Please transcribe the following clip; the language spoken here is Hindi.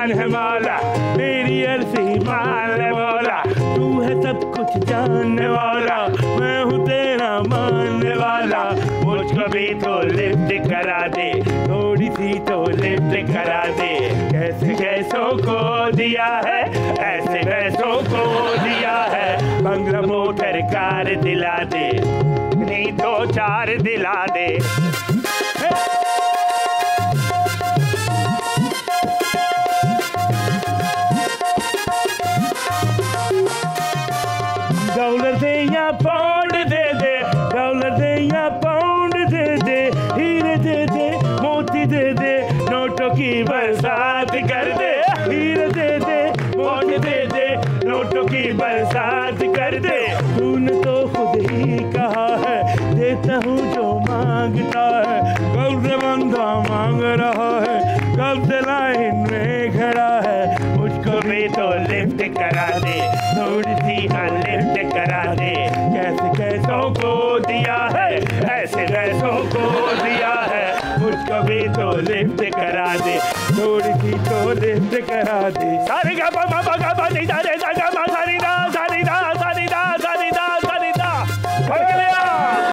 जान है मौला, मेरी अर्जी मान ले मौला, तू है सब कुछ जानने वाला, मैं हूँ तेरा मानने वाला, मुझको भी तो लिफ्ट करा दे, थोड़ी सी तो लिफ्ट करा दे, कैसे कैसों को दिया है, ऐसे वैसों को दिया है, बंगला मोटर कार दिला दे, नहीं 2-4 दिला दे। डॉलर दे या पाउंड दे दे, डॉलर दे या पाउंड दे दे, हीरे दे दे, मोती दे दे, नोटों की बरसात कर दे, हीरे दे दे, मोती दे दे, नोटों की बरसात कर दे, तूने तो खुद ही कहा है, देता हूँ जो मांगता है, कब से बंदा मांग रहा है, कब से लाइन में खड़ा है, मुझको भी तो लिफ्ट करा दे, थोड़ी सी हाँ लिफ्ट करा दे, कैसे कैसों को दिया है, ऐसे वैसों को दिया है, मुझको भी तो लिफ्ट करा दे, थोड़ी सी तो लिफ्ट करा दे। सारे गा पा मा पा गा पा नी दा रे दा गा मा सा नी